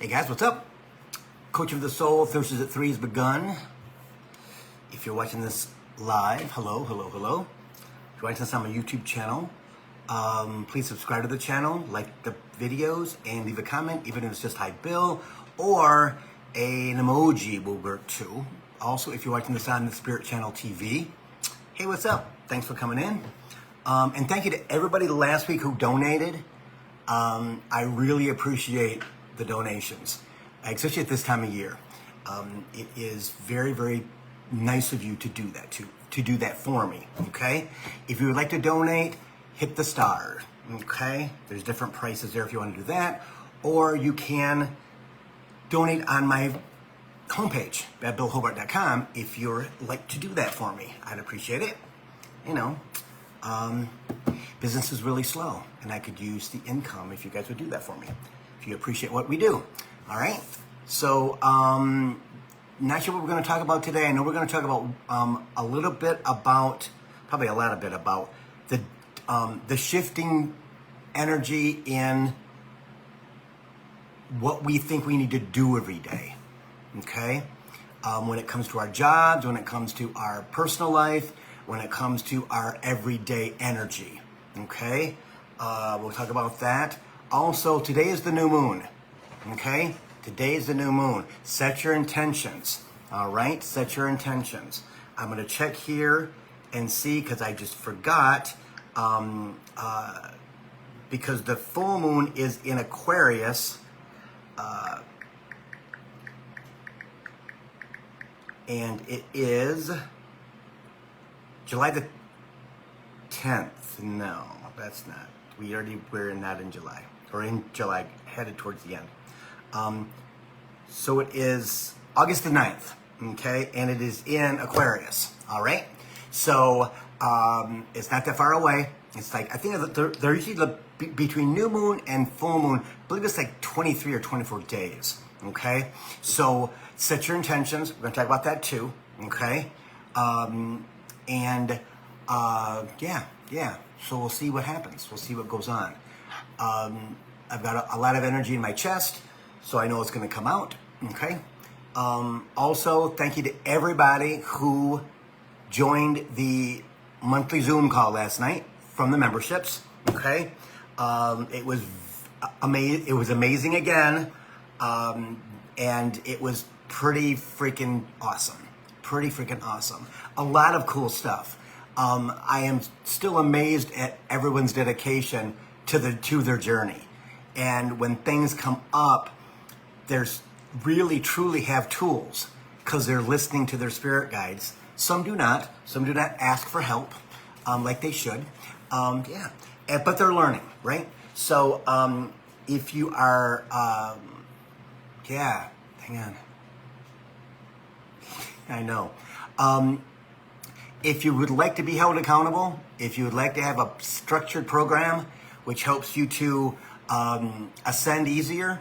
Hey guys, what's up? Coaching for the Soul, Thursdays at 3 has begun. If you're watching this live, hello. If you're watching this on my YouTube channel, please subscribe to the channel, like the videos, and leave a comment, even if it's just hi Bill, or an emoji will work too. Also, if you're watching this on the Spirit Channel TV, hey, what's up? Thanks for coming in. And thank you to everybody last week who donated. I really appreciate the donations, especially at this time of year. It is very, very nice of you to do that, to do that for me, okay? If you would like to donate, hit the star, okay? There's different prices there if you want to do that, or you can donate on my homepage at billhobart.com if you'd like to do that for me. I'd appreciate it. You know, business is really slow, and I could use the income if you guys would do that for me, if you appreciate what we do. All right? So, not sure what we're going to talk about today. I know we're going to talk about a little bit about, probably a lot of bit about the shifting energy in what we think we need to do every day. Okay? When it comes to our jobs, when it comes to our personal life, when it comes to our everyday energy. Okay? We'll talk about that. Also, today is the new moon. Okay? Today is the new moon. Set your intentions. All right? Set your intentions. I'm going to check here and see, because I just forgot, because the full moon is in Aquarius. And it is July the 10th. No, that's not. We're not in July. Or in July, headed towards the end. So it is August the 9th, okay? And it is in Aquarius, all right? So it's not that far away. It's like, I think they're usually between new moon and full moon, I believe it's like 23 or 24 days, okay? So set your intentions. We're gonna talk about that too, okay? Yeah. So we'll see what happens. We'll see what goes on. I've got a lot of energy in my chest, so I know it's going to come out, okay? Also, thank you to everybody who joined the monthly Zoom call last night from the memberships, okay? It was amazing again, and it was pretty freaking awesome. A lot of cool stuff. I am still amazed at everyone's dedication to their journey. And when things come up, there's really truly have tools because they're listening to their spirit guides. Some do not ask for help like they should. But they're learning, right? So if you are, hang on. I know. If you would like to be held accountable, if you would like to have a structured program which helps you to ascend easier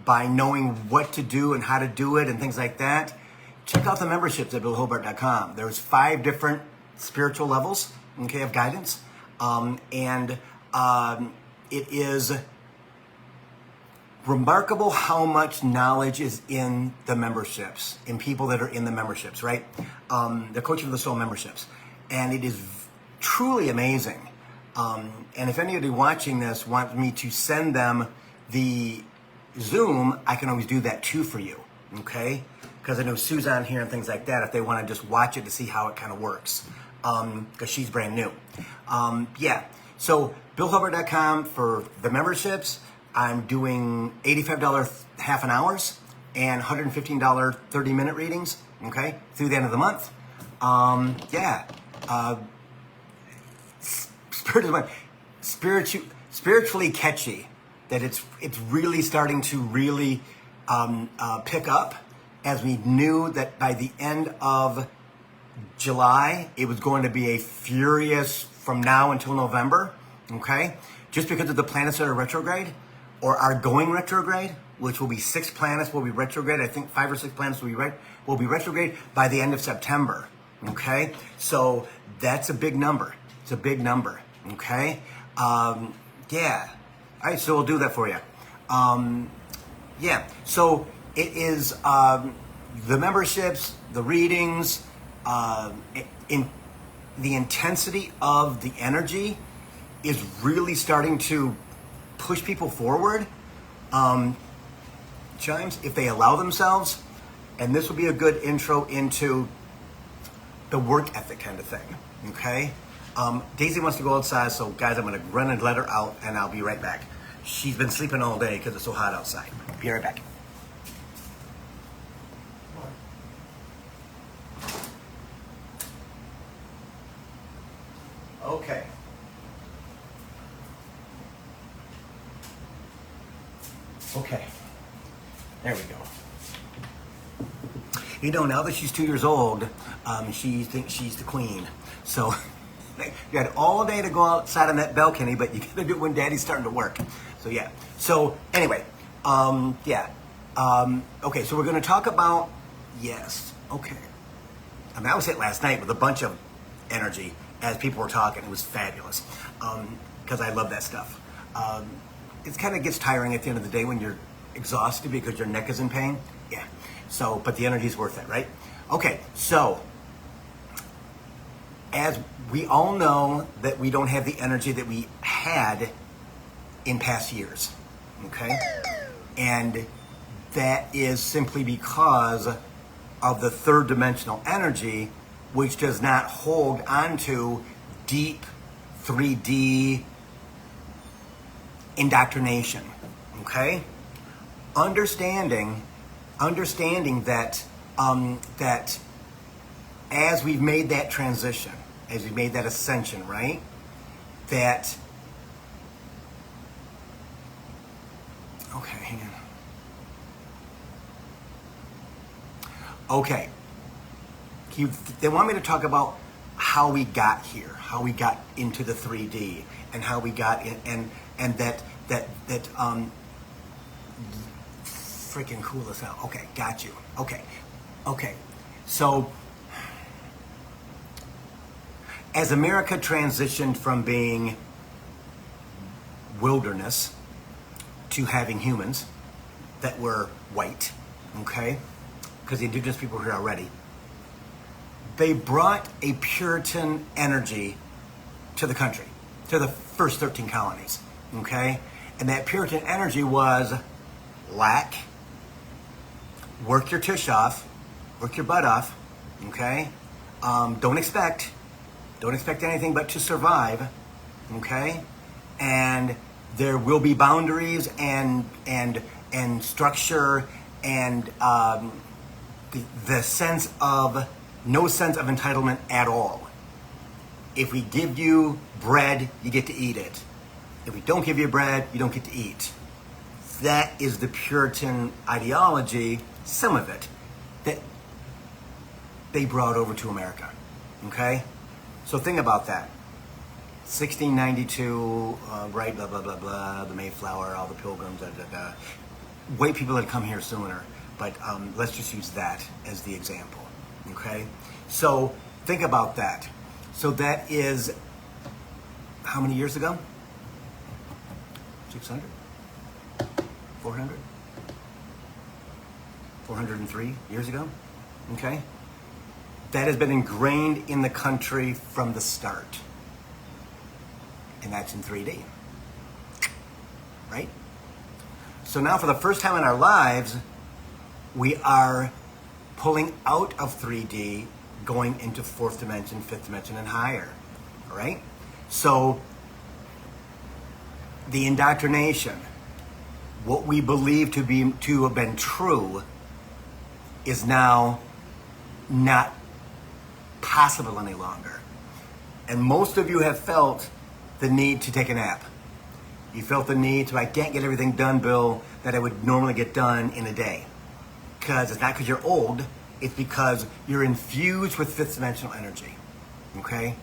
by knowing what to do and how to do it and things like that, check out the memberships at billhobart.com. There's 5 different spiritual levels, okay, of guidance. It is remarkable how much knowledge is in the memberships, in people that are in the memberships, right? The Coaching for the Soul memberships. And it is truly amazing. And if anybody watching this wants me to send them the Zoom, I can always do that too for you, okay? Because I know Sue's on here and things like that if they want to just watch it to see how it kind of works, because she's brand new. So billhobart.com for the memberships. I'm doing $85 half an hours and $115 30-minute readings, okay, through the end of the month. Spiritually catchy, that it's really starting to really pick up, as we knew that by the end of July, it was going to be a furious from now until November, okay? Just because of the planets that are retrograde, or are going retrograde, which will be 6 planets will be retrograde. I think 5 or 6 planets will be retrograde by the end of September. Okay, so that's a big number. It's a big number. Okay, All right, so we'll do that for you. Yeah. So it is the memberships, the readings, in the intensity of the energy is really starting to push people forward. Chimes, if they allow themselves, and this will be a good intro into the work ethic kind of thing, okay? Daisy wants to go outside, so guys, I'm gonna run and let her out, and I'll be right back. She's been sleeping all day because it's so hot outside. Be right back. Okay. Okay. There we go. You know, now that she's 2 years old, she thinks she's the queen. So you had all day to go outside on that balcony, but you gotta do it when Daddy's starting to work. So yeah. So anyway, yeah. Okay, so we're gonna talk about, yes, okay. I mean, I was hit last night with a bunch of energy as people were talking. It was fabulous, because I love that stuff. It kind of gets tiring at the end of the day when you're exhausted because your neck is in pain. Yeah. So, but the energy's worth it, right? Okay, so as we all know that we don't have the energy that we had in past years, okay? And that is simply because of the third dimensional energy, which does not hold onto deep 3D indoctrination, okay? Understanding that that as we've made that transition, as we've made that ascension, right? That, okay, hang on. Okay, they want me to talk about how we got here, how we got into the 3D, and how we got in, and that freaking cool as hell. Okay, got you. Okay. So, as America transitioned from being wilderness to having humans that were white, okay, because the indigenous people were here already, they brought a Puritan energy to the country, to the first 13 colonies, okay? And that Puritan energy was lack, work your tush off, work your butt off, okay? Don't expect anything but to survive, okay? And there will be boundaries and structure and the sense of, no sense of entitlement at all. If we give you bread, you get to eat it. If we don't give you bread, you don't get to eat. That is the Puritan ideology, some of it, that they brought over to America, okay? So think about that. 1692, right, blah, blah, blah, blah, the Mayflower, all the pilgrims, white people had come here sooner, but let's just use that as the example, okay? So think about that. So that is, how many years ago? 600? 400? 403 years ago, okay? That has been ingrained in the country from the start. And that's in 3D, right? So now for the first time in our lives, we are pulling out of 3D, going into fourth dimension, fifth dimension, and higher, all right? So the indoctrination, what we believe to have been true, is now not possible any longer. And most of you have felt the need to take a nap. You felt the need to, I can't get everything done, Bill, that I would normally get done in a day. Because it's not because you're old, it's because you're infused with fifth dimensional energy, okay?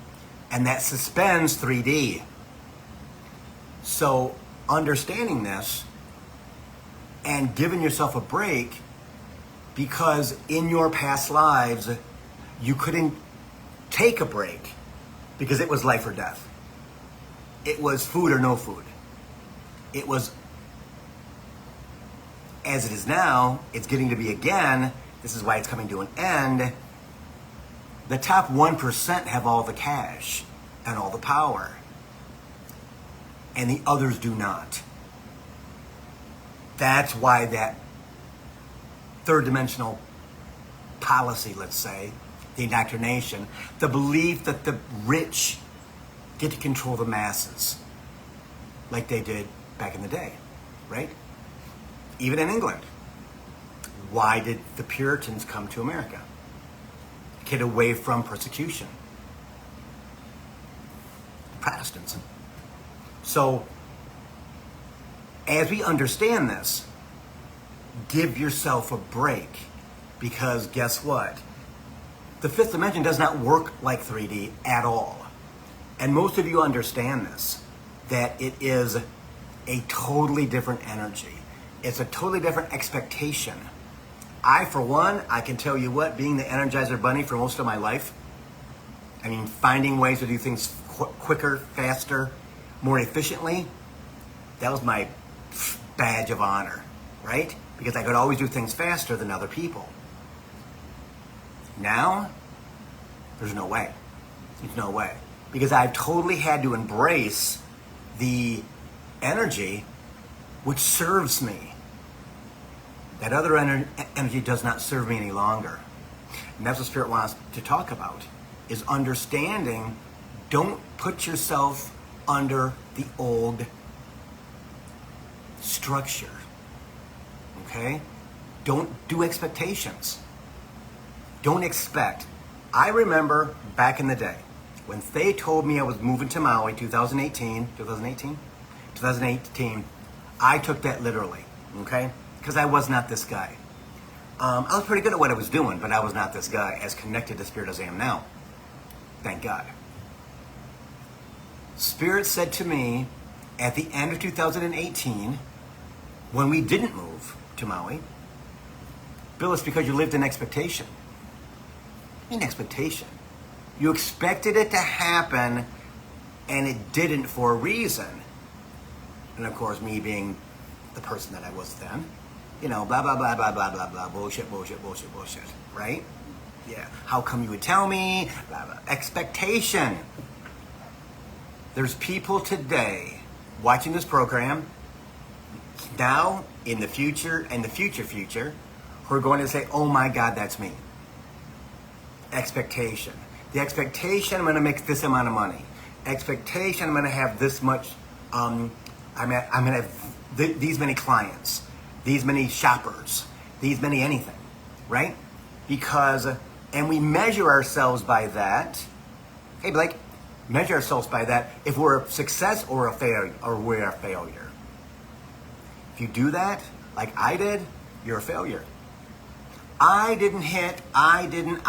And that suspends 3D. So understanding this and giving yourself a break, because in your past lives, you couldn't take a break because it was life or death. It was food or no food. It was as it is now, it's getting to be again. This is why it's coming to an end. The top 1% have all the cash and all the power, and the others do not. That's why that third dimensional policy, let's say, the indoctrination, the belief that the rich get to control the masses like they did back in the day, right? Even in England. Why did the Puritans come to America? Get away from persecution. Protestants. So, as we understand this, give yourself a break, because guess what? The fifth dimension does not work like 3D at all. And most of you understand this, that it is a totally different energy. It's a totally different expectation. I, for one, I can tell you what, being the Energizer Bunny for most of my life, I mean, finding ways to do things quicker, faster, more efficiently, that was my badge of honor, right? Because I could always do things faster than other people. Now, there's no way. There's no way. Because I've totally had to embrace the energy which serves me. That other energy does not serve me any longer. And that's what Spirit wants to talk about, is understanding, don't put yourself under the old structure, okay? Don't do expectations. Don't expect. I remember back in the day, when they told me I was moving to Maui 2018, I took that literally, okay? Because I was not this guy. I was pretty good at what I was doing, but I was not this guy, as connected to Spirit as I am now. Thank God. Spirit said to me at the end of 2018, when we didn't move to Maui, Bill, it's because you lived in expectation. In expectation. You expected it to happen, and it didn't for a reason. And of course, me being the person that I was then, you know, blah, blah, blah, blah, blah, blah, blah, bullshit, right? Yeah. How come you would tell me? Blah, blah. Expectation. There's people today watching this program now, in the future, and the future, who are going to say, oh my God, that's me. Expectation. The expectation, I'm going to make this amount of money. Expectation, I'm going to have this much, I'm going to have these many clients, these many shoppers, these many anything, right? Because, and we measure ourselves by that. Hey, Blake, measure ourselves by that if we're a success or a failure, or we're a failure. If you do that, like I did, you're a failure. I didn't hit, I didn't.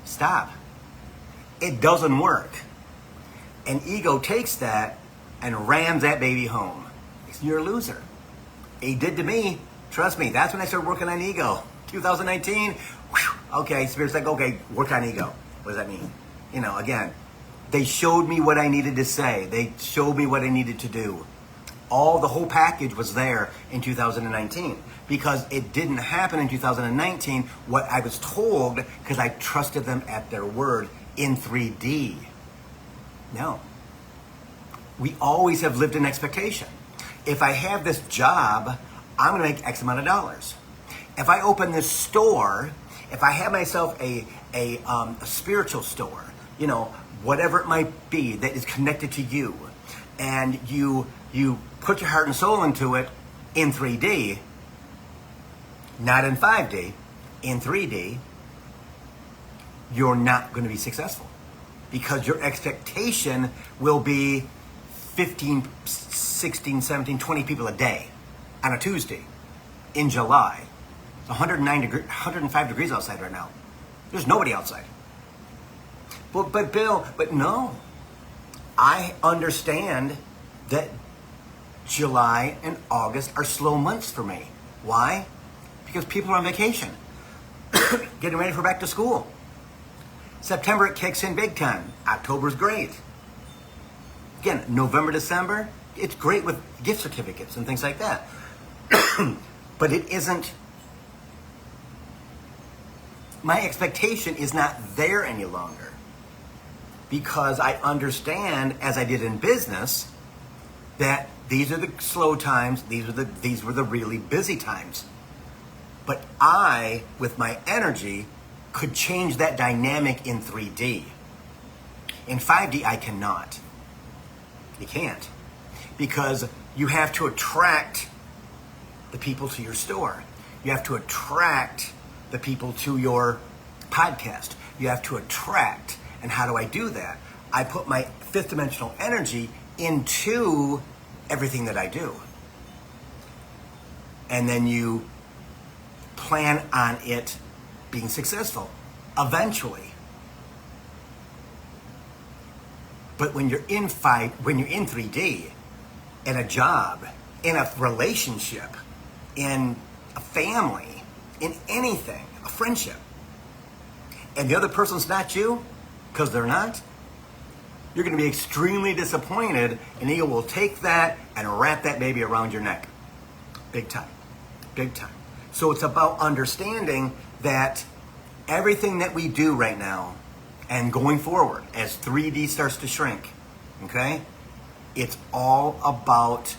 Stop. It doesn't work. And ego takes that and rams that baby home. You're a loser. He did to me. Trust me, that's when I started working on ego. 2019, whew, okay, Spirit's like, okay, work on ego. What does that mean? You know, again, they showed me what I needed to say. They showed me what I needed to do. The whole package was there in 2019. Because it didn't happen in 2019, what I was told, because I trusted them at their word in 3D. No. We always have lived in expectation. If I have this job, I'm going to make X amount of dollars. If I open this store, if I have myself a spiritual store, you know, whatever it might be that is connected to you, and you put your heart and soul into it in 3D, not in 5D, in 3D, you're not going to be successful, because your expectation will be 15, 16, 17, 20 people a day on a Tuesday in July. It's 105 degrees outside right now. There's nobody outside. But Bill, no. I understand that July and August are slow months for me. Why? Because people are on vacation, getting ready for back to school. September, it kicks in big time. October's great. Again, November, December, it's great with gift certificates and things like that. But it isn't, my expectation is not there any longer, because I understand, as I did in business, that these are the slow times, these were the really busy times. But I, with my energy, could change that dynamic in 3D. In 5D, I cannot. You can't. Because you have to attract the people to your store. You have to attract the people to your podcast. You have to attract. And how do I do that? I put my fifth dimensional energy into everything that I do. And then you plan on it being successful eventually. But when you're in 3D, in a job, in a relationship, in a family, in anything, a friendship, and the other person's not you, because they're not, you're going to be extremely disappointed, and ego will take that and wrap that baby around your neck. Big time. Big time. So it's about understanding that everything that we do right now and going forward as 3D starts to shrink, okay, it's all about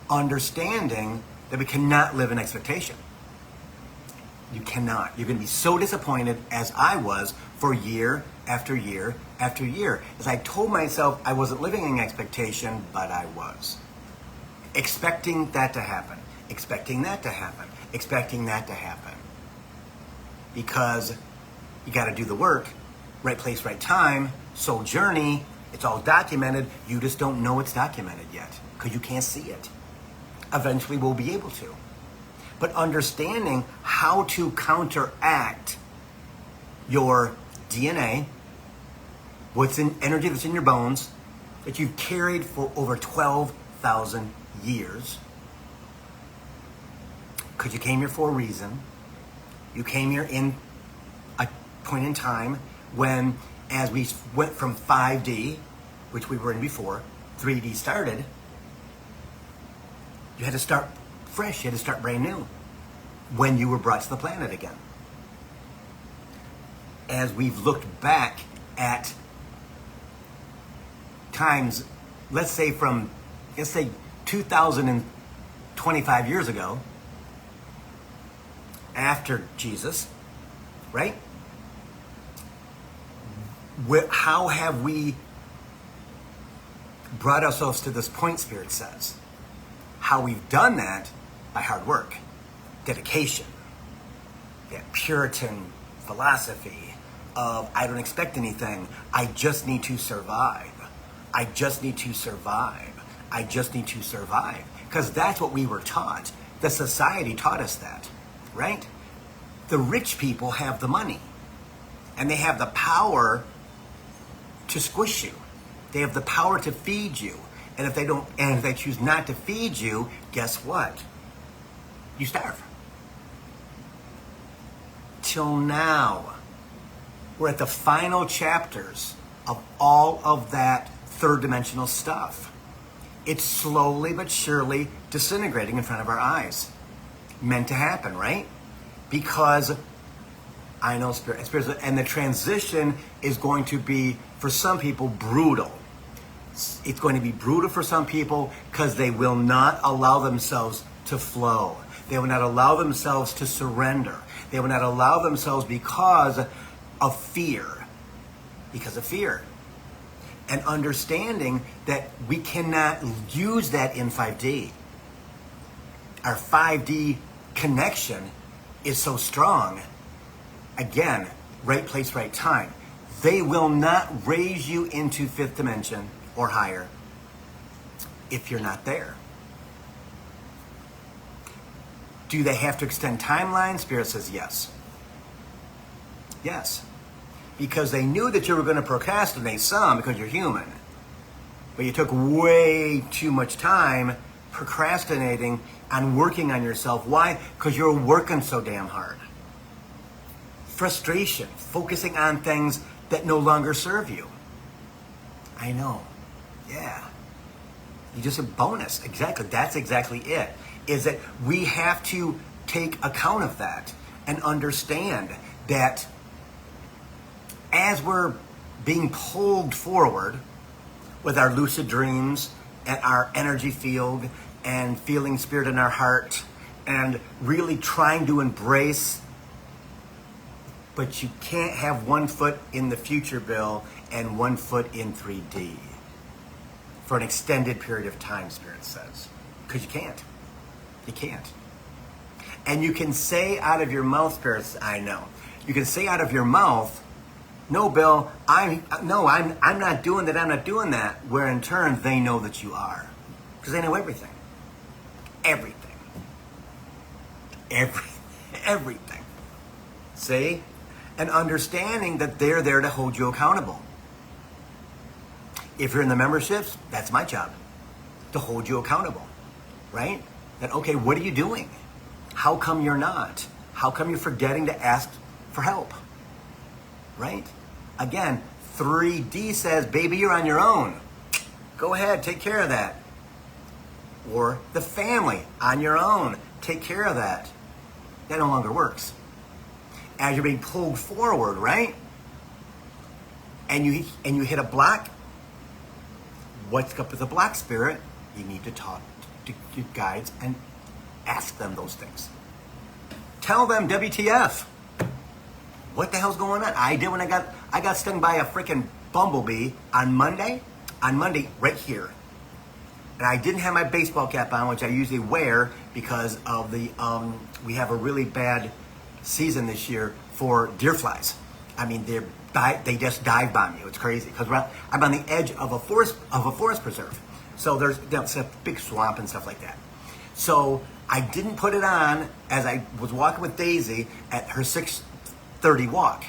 understanding that we cannot live in expectation. You cannot. You're going to be so disappointed, as I was, for year after year after year. As I told myself I wasn't living in expectation, but I was. Expecting that to happen. Expecting that to happen. Expecting that to happen. Because you got to do the work. Right place, right time. Soul journey. It's all documented. You just don't know it's documented yet, because you can't see it. Eventually we'll be able to. But understanding how to counteract your DNA, what's in energy that's in your bones, that you've carried for over 12,000 years. Because you came here for a reason. You came here in a point in time when, as we went from 5D, which we were in before, 3D started, you had to start fresh, you had to start brand new when you were brought to the planet again. As we've looked back at times, let's say 2025 years ago, after Jesus, right? How have we brought ourselves to this point, Spirit says? How we've done that by hard work, dedication, that Puritan philosophy of I don't expect anything, I just need to survive. I just need to survive. I just need to survive. Because that's what we were taught. The society taught us that, right? The rich people have the money, and they have the power to squish you. They have the power to feed you. And if they choose not to feed you, guess what? You starve. Till now, we're at the final chapters of all of that third dimensional stuff. It's slowly but surely disintegrating in front of our eyes. Meant to happen, right? Because I know spirit, and the transition is going to be, for some people, brutal. It's going to be brutal for some people because they will not allow themselves to flow. They will not allow themselves to surrender. They will not allow themselves because of fear. Because of fear. And understanding that we cannot use that in 5D. Our 5D connection is so strong. Again, right place, right time. They will not raise you into fifth dimension or higher if you're not there. Do they have to extend timelines? Spirit says yes. Yes. Because they knew that you were going to procrastinate some because you're human. But you took way too much time procrastinating on working on yourself. Why? Because you're working so damn hard. Frustration, focusing on things that no longer serve you. I know. Yeah. You just a bonus. Exactly. That's exactly it. Is that we have to take account of that and understand that as we're being pulled forward with our lucid dreams and our energy field and feeling spirit in our heart and really trying to embrace, but you can't have 1 foot in the future, Bill, and 1 foot in 3D for an extended period of time, Spirit says. Because you can't. You can't. And you can say out of your mouth, Spirits, I know. You can say out of your mouth, no, Bill, I'm not doing that, I'm not doing that. Where in turn, they know that you are. Because they know everything. Everything. Everything. See? And understanding that they're there to hold you accountable. If you're in the memberships, that's my job. To hold you accountable. Right? That, okay, what are you doing? How come you're not? How come you're forgetting to ask for help? Right? Again, 3D says, baby, you're on your own. Go ahead, take care of that. Or the family, on your own. Take care of that. That no longer works. As you're being pulled forward, right? And you hit a block. What's up with the block, Spirit? You need to talk to your guides and ask them those things. Tell them WTF. What the hell's going on? I did when I got stung by a freaking bumblebee on Monday. On Monday, right here. And I didn't have my baseball cap on, which I usually wear because of the we have a really bad season this year for deer flies. I mean, they just dive bomb you. It's crazy because I'm on the edge of a forest preserve. So there's a big swamp and stuff like that. So I didn't put it on as I was walking with Daisy at her 6:30 walk.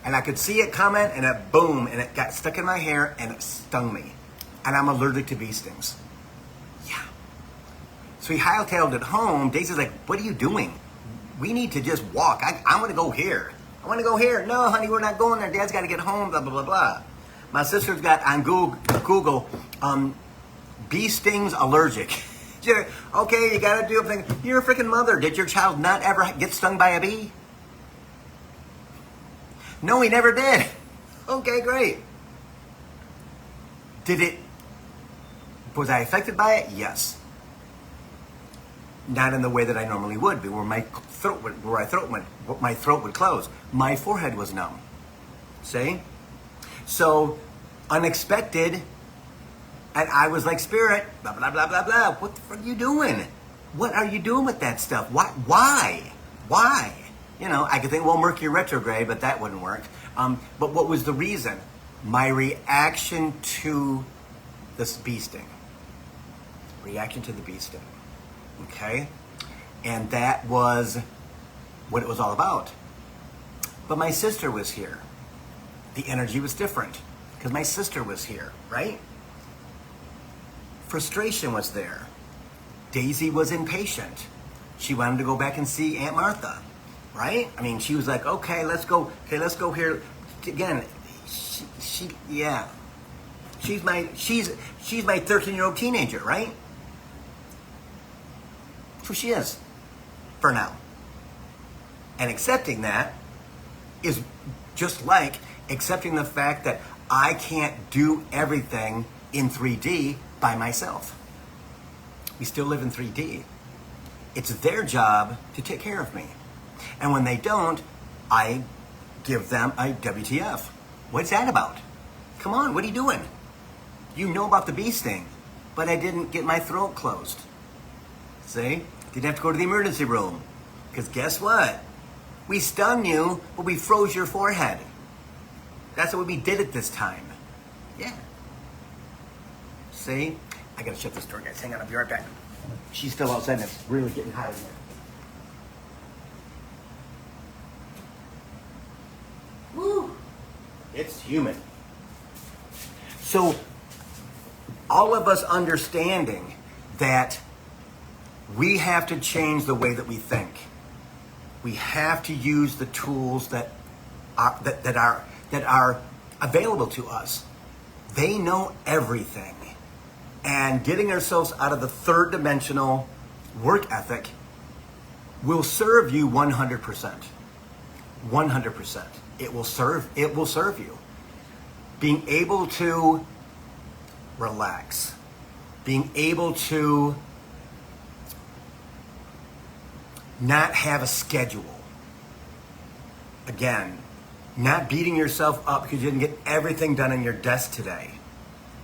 And I could see it coming and it boom, and it got stuck in my hair and it stung me. And I'm allergic to bee stings. Yeah. So he hightailed it home. Daisy's like, what are you doing? We need to just walk. I want to go here. I want to go here. No, honey, we're not going there. Dad's got to get home, blah, blah, blah, blah. My sister's got on Google bee stings allergic. Okay, you got to do everything. You're a freaking mother. Did your child not ever get stung by a bee? No, he never did. Okay, great. Was I affected by it? Yes. Not in the way that I normally would be, where my throat would close. My forehead was numb. See? So, unexpected, and I was like, Spirit, blah, blah, blah, blah, blah. What the fuck are you doing? What are you doing with that stuff? Why? You know, I could think, well, Mercury retrograde, but that wouldn't work. But what was the reason? My reaction to this bee sting. Reaction to the bee sting. Okay? And that was what it was all about. But my sister was here. The energy was different because my sister was here, right? Frustration was there. Daisy was impatient. She wanted to go back and see Aunt Martha, right? I mean, she was like, okay, let's go here. Again, she's my 13-year-old teenager, right? That's who she is, for now. And accepting that is just like accepting the fact that I can't do everything in 3D by myself. We still live in 3D. It's their job to take care of me. And when they don't, I give them a WTF. What's that about? Come on, what are you doing? You know about the bee sting, but I didn't get my throat closed. See? Didn't have to go to the emergency room. Because guess what? We stung you, but we froze your forehead. That's what we did at this time. Yeah. See? I gotta shut this door, guys. Hang on, I'll be right back. She's still outside and it's really getting hot in here. Woo! It's humid. So, all of us understanding that we have to change the way that we think. We have to use the tools that are available to us. They know everything. And getting ourselves out of the third dimensional work ethic will serve you 100%. 100%. It will serve you. Being able to relax. Being able to not have a schedule. Again, not beating yourself up because you didn't get everything done on your desk today.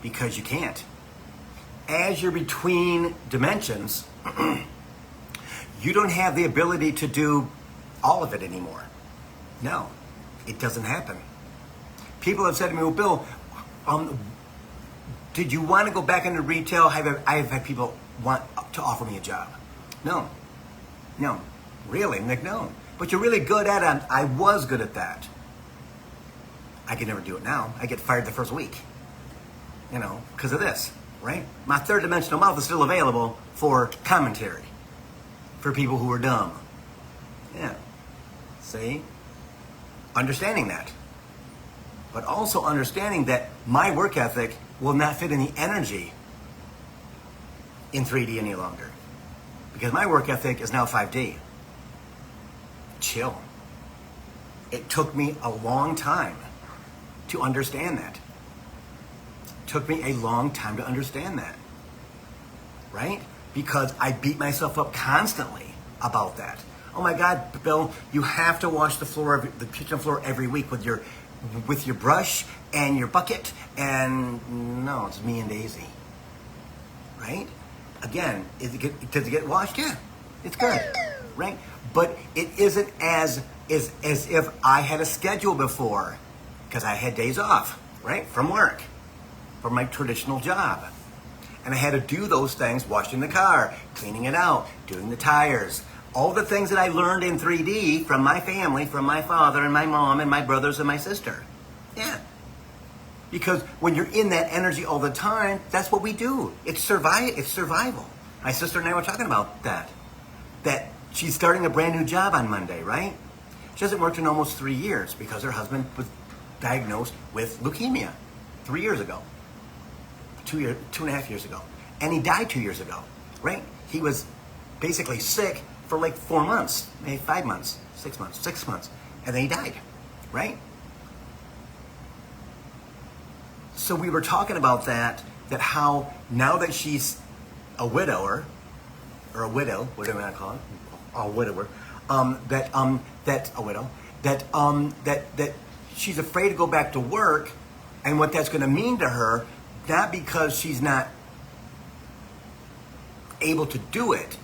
Because you can't. As you're between dimensions, you don't have the ability to do all of it anymore. No, it doesn't happen. People have said to me, well, Bill, did you want to go back into retail? I've had people want to offer me a job. No, really, Nick, no. But you're really good at it. I was good at that. I can never do it now. I get fired the first week, because of this, right? My third dimensional mouth is still available for commentary, for people who are dumb. Yeah, see? Understanding that. But also understanding that my work ethic will not fit in the energy in 3D any longer. Because my work ethic is now 5D. Chill. It took me a long time to understand that. It took me a long time to understand that. Right? Because I beat myself up constantly about that. Oh my God, Bill, you have to wash the kitchen floor every week with your brush and your bucket. And no, it's me and Daisy. Right? Again, does it get washed? Yeah, it's good. Right? But it isn't as if I had a schedule before, because I had days off, right, from work, from my traditional job. And I had to do those things, washing the car, cleaning it out, doing the tires, all the things that I learned in 3D from my family, from my father and my mom and my brothers and my sister. Yeah. Because when you're in that energy all the time, that's what we do. It's survival. My sister and I were talking about that. That she's starting a brand new job on Monday, right? She hasn't worked in almost 3 years because her husband was diagnosed with leukemia 3 years ago. 2.5 years ago. And he died 2 years ago, right? He was basically sick for like 4 months, maybe 5 months, 6 months, and then he died, right? So we were talking about that how now that she's a widower, or a widow, whatever you want to call it, a widower, that she's afraid to go back to work, and what that's going to mean to her, not because she's not able to do it,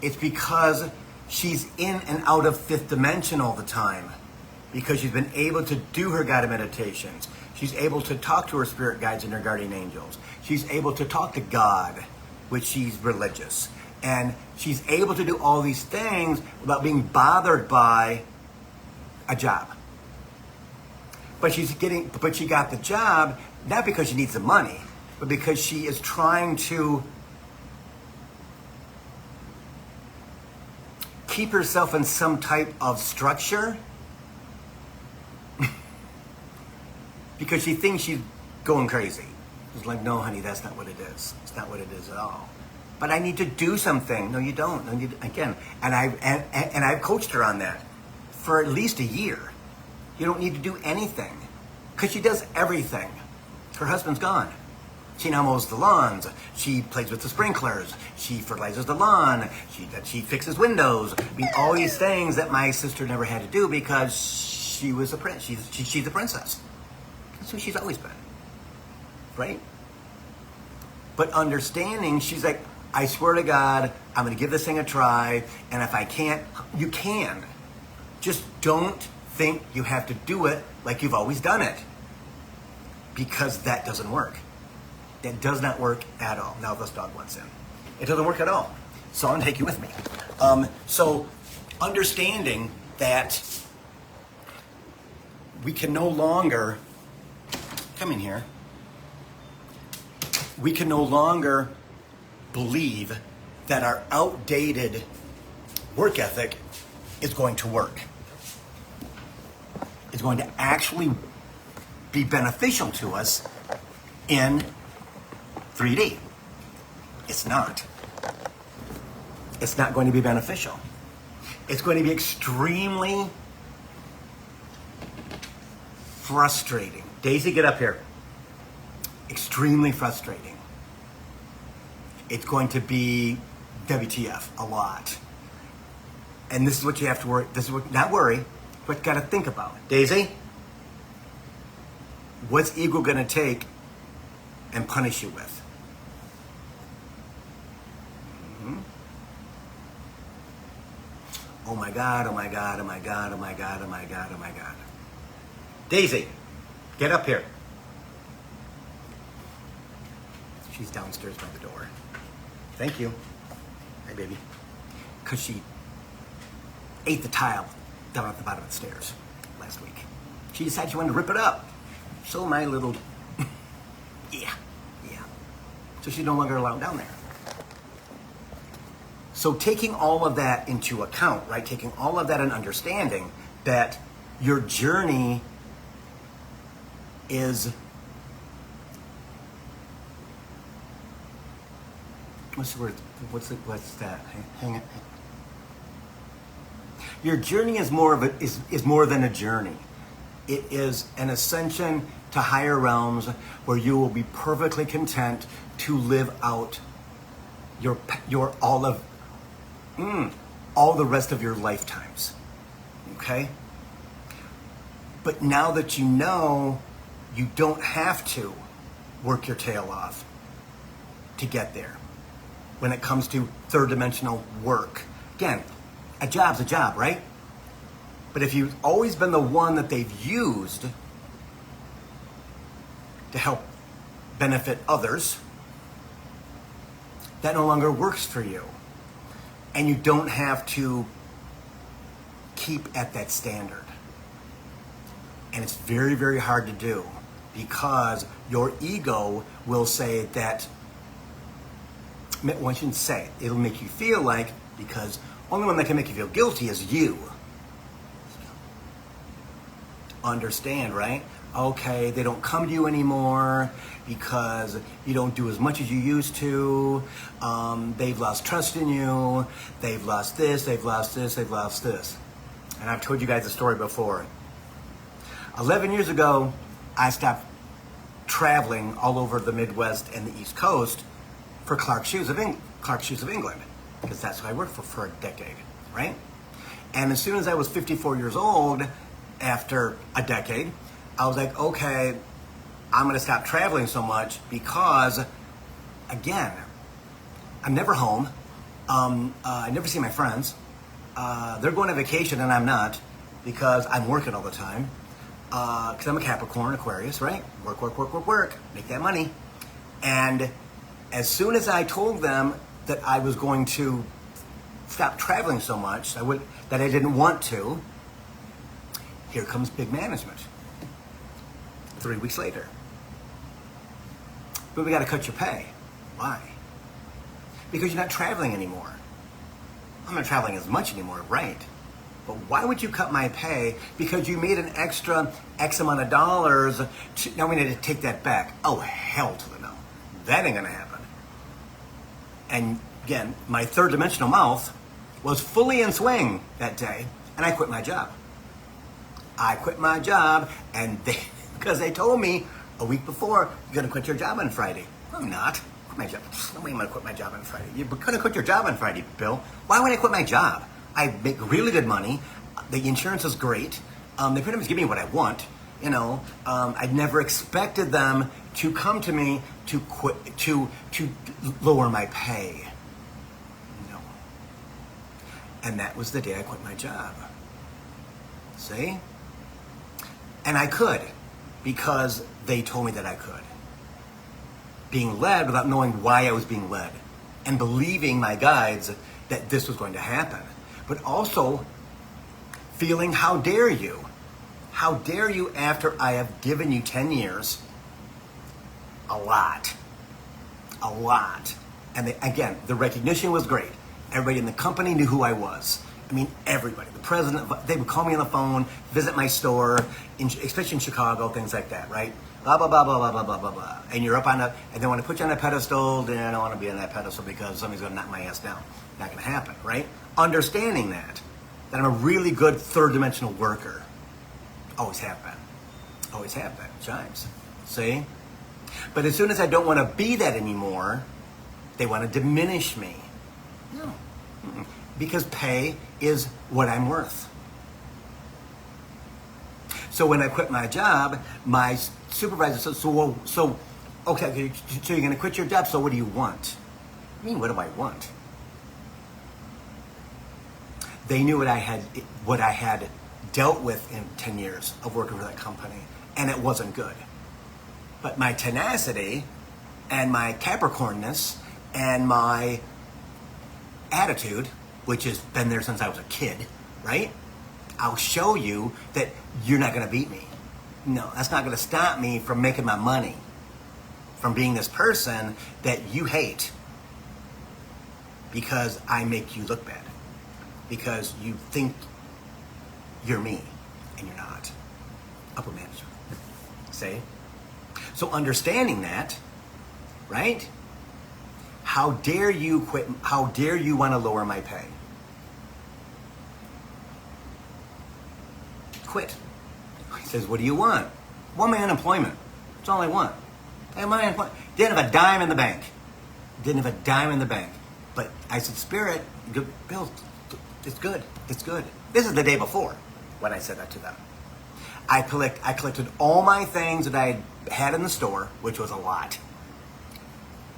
it's because she's in and out of fifth dimension all the time, because she's been able to do her guided meditations. She's able to talk to her spirit guides and her guardian angels. She's able to talk to God, which she's religious. And she's able to do all these things without being bothered by a job. But she got the job not because she needs the money, but because she is trying to keep herself in some type of structure because she thinks she's going crazy. It's like, no, honey, that's not what it is. It's not what it is at all. But I need to do something. No, you don't. No, again, and I've coached her on that for at least a year. You don't need to do anything because she does everything. Her husband's gone. She now mows the lawns. She plays with the sprinklers. She fertilizes the lawn. She fixes windows. I mean, all these things that my sister never had to do because she was a prince. She's a princess. That's who she's always been, right? But understanding, she's like, I swear to God, I'm going to give this thing a try. And if I can't, you can. Just don't think you have to do it like you've always done it, because that doesn't work. That does not work at all. Now this dog wants in. It doesn't work at all. So I'm going to take you with me. So understanding that we can no longer, come in here, we can no longer believe that our outdated work ethic is going to work. It's going to actually be beneficial to us in 3D. It's not. It's not going to be beneficial. It's going to be extremely frustrating. Daisy, get up here. Extremely frustrating. It's going to be WTF a lot. And this is what you have to worry. This is what, not worry, but you got to think about. Daisy, what's ego going to take and punish you with? Oh my God, oh my God, oh my God, oh my God, oh my God, oh my God. Daisy, get up here. She's downstairs by the door. Thank you. Hi, baby. Because she ate the tile down at the bottom of the stairs last week. She decided she wanted to rip it up. So my little, yeah. So she's no longer allowed down there. So taking all of that into account, right? Taking all of that and understanding that your journey is, what's the word? What's that? Hang it. Your journey is more of is more than a journey. It is an ascension to higher realms where you will be perfectly content to live out your all the rest of your lifetimes. Okay? But now that you know, you don't have to work your tail off to get there. When it comes to third dimensional work. Again, a job's a job, right? But if you've always been the one that they've used to help benefit others, that no longer works for you. And you don't have to keep at that standard. And it's very, very hard to do because your ego will say that, well, I shouldn't say it. It'll make you feel like, because only one that can make you feel guilty is you. Understand, right? Okay, they don't come to you anymore because you don't do as much as you used to. They've lost trust in you. They've lost this, they've lost this, they've lost this. And I've told you guys the story before. 11 years ago, I stopped traveling all over the Midwest and the East Coast for Clark Shoes of England, because that's what I worked for a decade, right? And as soon as I was 54 years old, after a decade, I was like, okay, I'm going to stop traveling so much because, again, I'm never home. I never see my friends. They're going on vacation and I'm not because I'm working all the time. Because I'm a Capricorn, Aquarius, right? Work, make that money. And as soon as I told them that I was going to stop traveling so much, that I didn't want to, here comes big management. 3 weeks later. But we got to cut your pay. Why? Because you're not traveling anymore. I'm not traveling as much anymore, right? But why would you cut my pay? Because you made an extra X amount of dollars. Now we need to take that back. Oh, hell to the no. That ain't going to happen. And again, my third dimensional mouth was fully in swing that day, and I quit my job. I quit my job, and because they told me a week before, you're going to quit your job on Friday. I'm not. Quit my job. Nobody going to quit my job on Friday. You're going to quit your job on Friday, Bill. Why would I quit my job? I make really good money. The insurance is great. They pretty much give me what I want. You know, I never expected them to come to me to quit, to lower my pay. No. And that was the day I quit my job. See? And I could, because they told me that I could. Being led without knowing why I was being led. And believing my guides that this was going to happen. But also feeling, how dare you? How dare you after I have given you 10 years? A lot. And again, the recognition was great. Everybody in the company knew who I was. I mean, everybody. The president, they would call me on the phone, visit my store, especially in Chicago, things like that, right? Blah, blah, blah, blah, blah, blah, blah, blah, blah. And you're up on a, and they want to put you on a pedestal, then I don't want to be on that pedestal because somebody's going to knock my ass down. Not going to happen, right? Understanding that I'm a really good third dimensional worker. Always have been. Always have been. Chimes. See? But as soon as I don't want to be that anymore, they want to diminish me. No. Mm-mm. Because pay is what I'm worth. So when I quit my job, my supervisor said, okay, so you're going to quit your job, so what do you want? I mean, what do I want? They knew what I had dealt with in 10 years of working for that company, and it wasn't good. But my tenacity and my Capricornness and my attitude, which has been there since I was a kid, right? I'll show you that you're not going to beat me. No, that's not going to stop me from making my money, from being this person that you hate because I make you look bad, because you think you're me and you're not. Upper management. See? So understanding that, right? How dare you quit? How dare you want to lower my pay? Quit. He says, what do you want? Want my unemployment. That's all I want. I have my unemployment. Didn't have a dime in the bank. Didn't have a dime in the bank. But I said, Spirit, Bill, it's good. It's good. This is the day before when I said that to them. I collected all my things that I had in the store, which was a lot,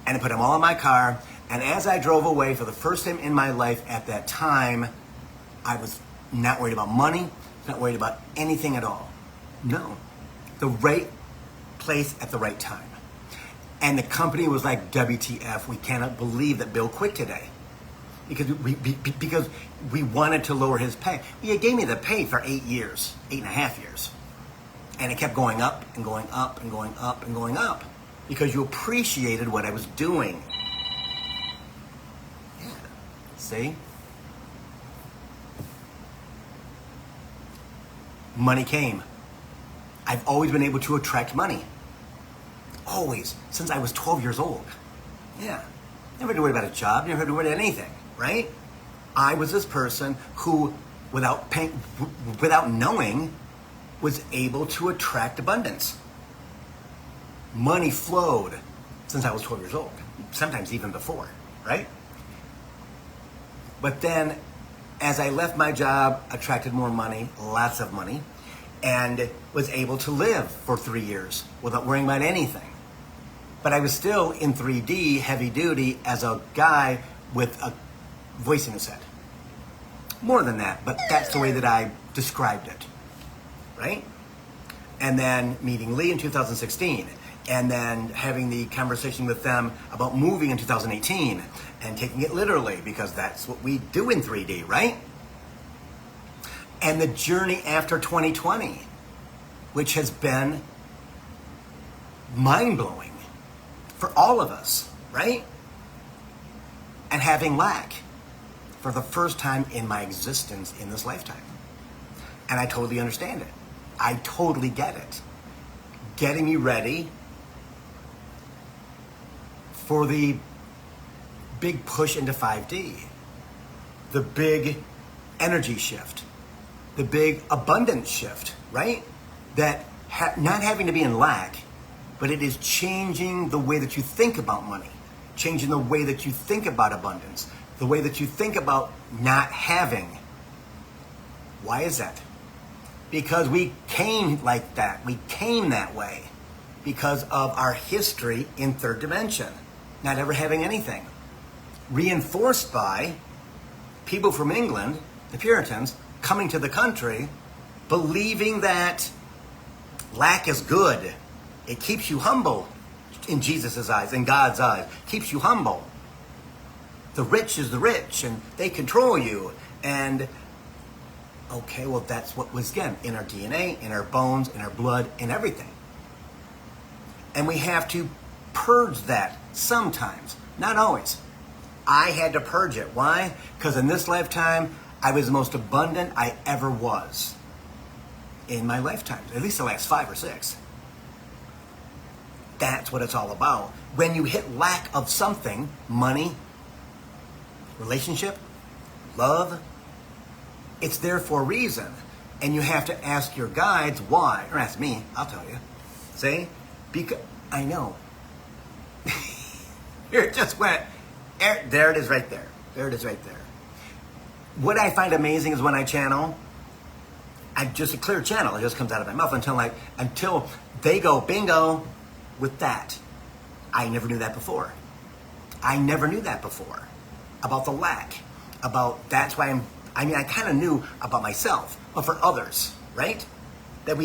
and I put them all in my car. And as I drove away for the first time in my life at that time, I was not worried about money, not worried about anything at all. No. The right place at the right time. And the company was like, WTF, we cannot believe that Bill quit today. Because we wanted to lower his pay. He gave me the pay for 8 years, 8.5 years. And it kept going up and going up and going up and going up. Because you appreciated what I was doing. Yeah. See? Money came. I've always been able to attract money. Always. Since I was 12 years old. Yeah. Never had to worry about a job. Never had to worry about anything. Right? I was this person who, without knowing, was able to attract abundance. Money flowed since I was 12 years old. Sometimes even before. Right? But then, as I left my job, attracted more money, lots of money, and was able to live for 3 years without worrying about anything. But I was still in 3D, heavy duty, as a guy with a voice in his head. More than that, but that's the way that I described it, right? And then meeting Lee in 2016, and then having the conversation with them about moving in 2018, and taking it literally, because that's what we do in 3D, right? And the journey after 2020, which has been mind-blowing for all of us, right? And having lack for the first time in my existence in this lifetime. And I totally understand it. I totally get it. Getting me ready for the big push into 5D, the big energy shift, the big abundance shift, right? That not having to be in lack, but it is changing the way that you think about money, changing the way that you think about abundance, the way that you think about not having. Why is that? Because we came like that. We came that way because of our history in third dimension, not ever having anything. Reinforced by people from England, the Puritans, coming to the country, believing that lack is good. It keeps you humble in Jesus' eyes, in God's eyes. Keeps you humble. The rich is the rich, and they control you. And, okay, well, that's what was, again, in our DNA, in our bones, in our blood, in everything. And we have to purge that sometimes, not always. I had to purge it. Why? Because in this lifetime, I was the most abundant I ever was in my lifetime, at least the last 5 or 6. That's what it's all about. When you hit lack of something, money, relationship, love, it's there for a reason. And you have to ask your guides why. Or ask me, I'll tell you. See? Because I know. Here it just went. There it is right there. There it is right there. What I find amazing is when I channel, I'm just a clear channel. It just comes out of my mouth until they go bingo with that. I never knew that before. I never knew that before. About the lack. That's why I kind of knew about myself, but for others, right? That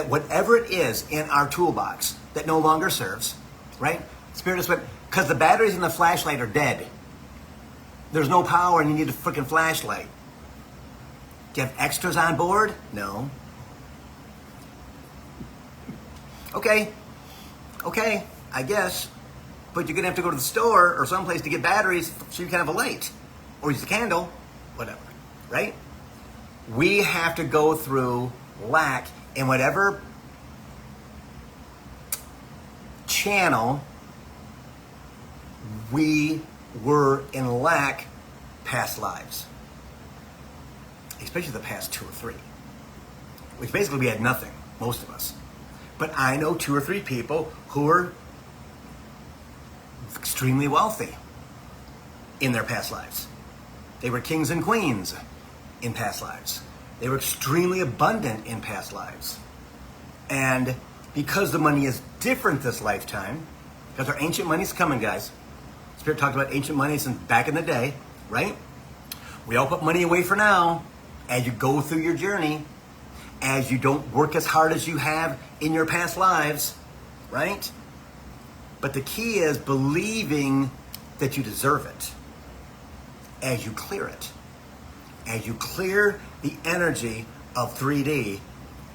whatever it is in our toolbox that no longer serves, right? Spirit just went, because the batteries in the flashlight are dead. There's no power and you need a freaking flashlight. Do you have extras on board? No. Okay, I guess. But you're going to have to go to the store or someplace to get batteries so you can have a light. Or use a candle. Whatever. Right? We have to go through lack in whatever channel we were in lack past lives. Especially the past 2 or 3. Which basically we had nothing, most of us. But I know 2 or 3 people who are extremely wealthy in their past lives. They were kings and queens in past lives. They were extremely abundant in past lives. And because the money is different this lifetime, because our ancient money's coming, guys. Spirit talked about ancient money since back in the day, right? We all put money away for now as you go through your journey, as you don't work as hard as you have in your past lives, right? But the key is believing that you deserve it as you clear it. As you clear the energy of 3D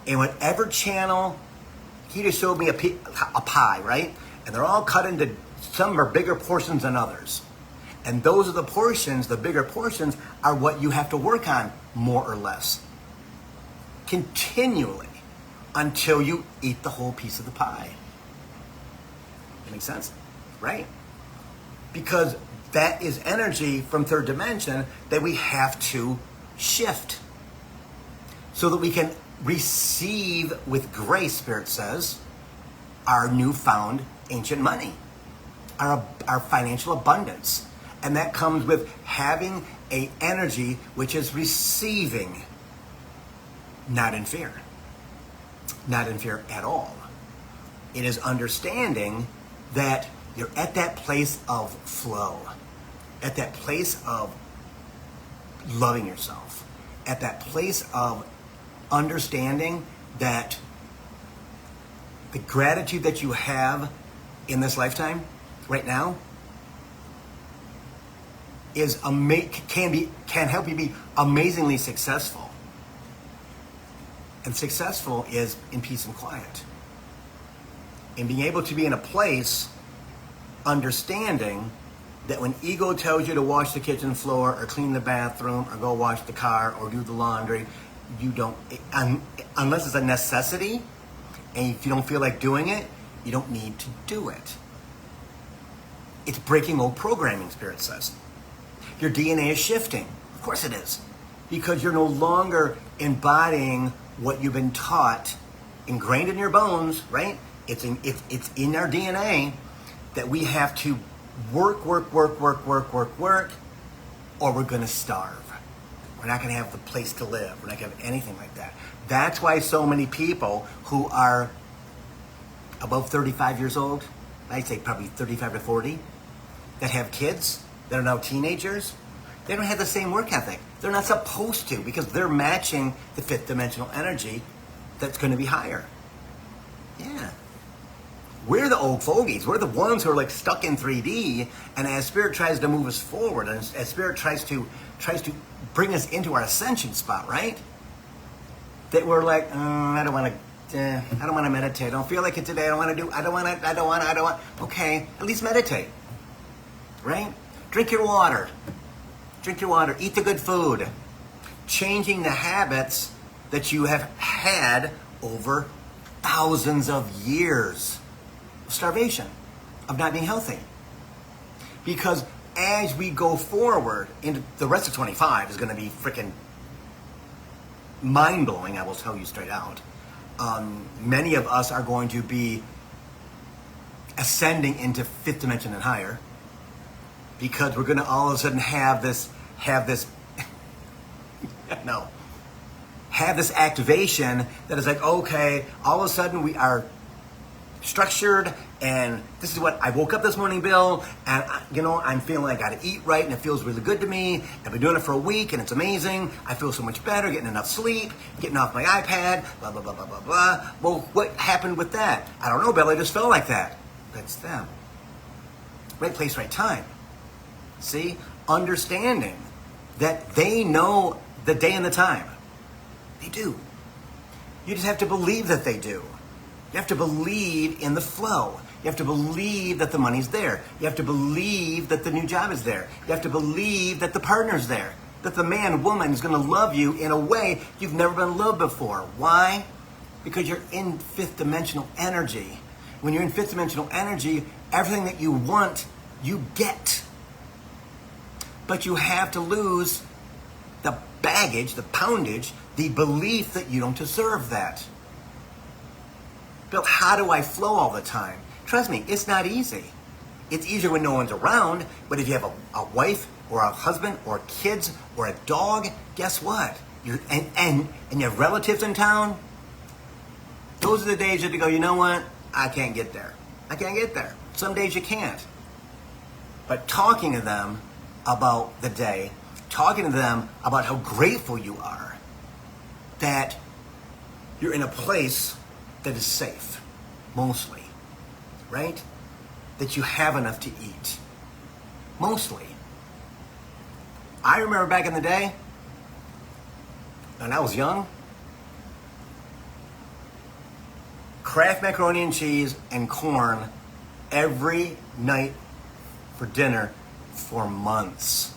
in whatever channel, he just showed me a pie, right? And they're all cut into, some are bigger portions than others. And those are the portions, the bigger portions, are what you have to work on more or less. Continually until you eat the whole piece of the pie. That makes sense? Right? Because that is energy from third dimension that we have to shift so that we can receive with grace, Spirit says, our newfound ancient money, our financial abundance. And that comes with having a energy which is receiving, not in fear. Not in fear at all. It is understanding that you're at that place of flow, at that place of loving yourself, at that place of understanding that the gratitude that you have in this lifetime right now is can help you be amazingly successful. And successful is in peace and quiet. And being able to be in a place understanding that when ego tells you to wash the kitchen floor or clean the bathroom or go wash the car or do the laundry, you don't, unless it's a necessity, and if you don't feel like doing it, you don't need to do it. It's breaking old programming, Spirit says. Your DNA is shifting. Of course it is. Because you're no longer embodying what you've been taught, ingrained in your bones, right? It's in our DNA that we have to work, or we're going to starve. We're not going to have the place to live. We're not going to have anything like that. That's why so many people who are above 35 years old, I'd say probably 35 to 40, that have kids, that are now teenagers, they don't have the same work ethic. They're not supposed to, because they're matching the fifth dimensional energy that's going to be higher. Yeah. We're the old fogies. We're the ones who are like stuck in 3D, and as Spirit tries to move us forward, and as Spirit tries to bring us into our ascension spot, right? That we're like, I don't want to meditate. I don't feel like it today. I don't want. Okay, at least meditate, right? Drink your water. Eat the good food. changing the habits that you have had over thousands of years of starvation, of not being healthy. Because as we go forward, into the rest of 25 is going to be freaking mind-blowing, I will tell you straight out. Many of us are going to be ascending into fifth dimension and higher, because we're going to all of a sudden have this activation that is like, okay, all of a sudden we are structured, and this is what I woke up this morning, Bill, and I'm feeling like I gotta eat right, and it feels really good to me. I've been doing it for a week, and it's amazing. I feel so much better, getting enough sleep, getting off my iPad, blah, blah, blah, blah, blah, blah. Well, what happened with that? I don't know, Bill, I just felt like that. That's them. Right place, right time. See? Understanding that they know the day and the time. They do. You just have to believe that they do. You have to believe in the flow. You have to believe that the money's there. You have to believe that the new job is there. You have to believe that the partner's there. That the man, woman is going to love you in a way you've never been loved before. Why? Because you're in fifth dimensional energy. When you're in fifth dimensional energy, everything that you want, you get. But you have to lose the baggage, the poundage, the belief that you don't deserve that. Bill, how do I flow all the time? Trust me, it's not easy. It's easier when no one's around, but if you have a wife or a husband or kids or a dog, guess what? And you have relatives in town, those are the days you have to go, you know what? I can't get there. I can't get there. Some days you can't. But talking to them about the day, talking to them about how grateful you are, that you're in a place that is safe, mostly, right? That you have enough to eat, mostly. I remember back in the day, when I was young, Kraft macaroni and cheese and corn every night for dinner for months,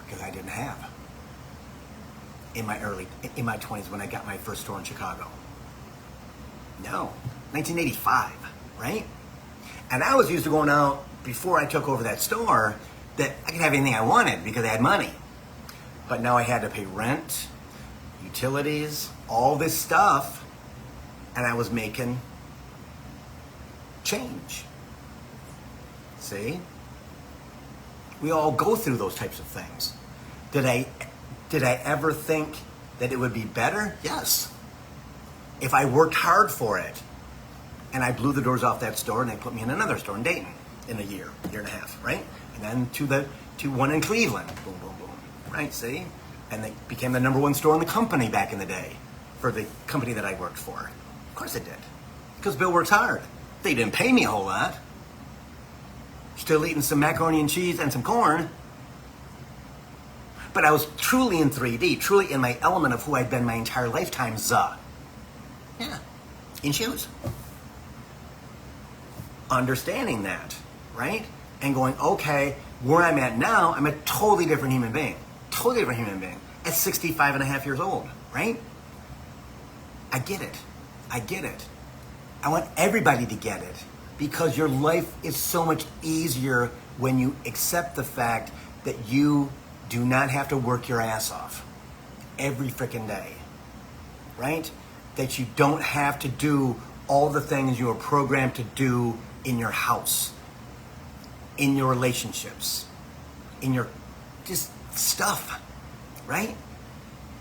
because I didn't have in my 20s when I got my first store in Chicago. No, 1985, right? And I was used to going out before I took over that store that I could have anything I wanted because I had money. But now I had to pay rent, utilities, all this stuff, and I was making change. See? We all go through those types of things. Did I ever think that it would be better? Yes. If I worked hard for it, and I blew the doors off that store, and they put me in another store in Dayton in a year and a half, right? And then to one in Cleveland, boom, boom, boom, right? See? And they became the #1 store in the company back in the day for the company that I worked for. Of course it did, because Bill works hard. They didn't pay me a whole lot. Still eating some macaroni and cheese and some corn. But I was truly in 3D, truly in my element of who I'd been my entire lifetime. Yeah, in shoes. Understanding that, right? And going, okay, where I'm at now, I'm a totally different human being. Totally different human being. At 65 and a half years old, right? I get it. I get it. I want everybody to get it, because your life is so much easier when you accept the fact that you do not have to work your ass off every freaking day, right? That you don't have to do all the things you are programmed to do in your house, in your relationships, in your just stuff, right?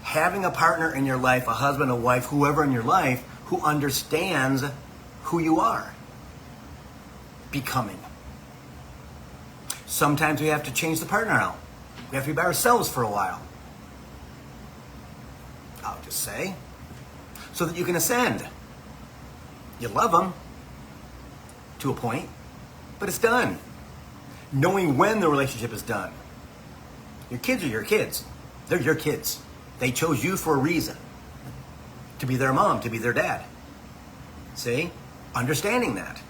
Having a partner in your life, a husband, a wife, whoever in your life, who understands who you are becoming. Sometimes we have to change the partner out. We have to be by ourselves for a while. I'll just say, so that you can ascend. You love them to a point, but it's done. Knowing when the relationship is done. Your kids are your kids. They're your kids. They chose you for a reason. To be their mom, to be their dad. See? Understanding that,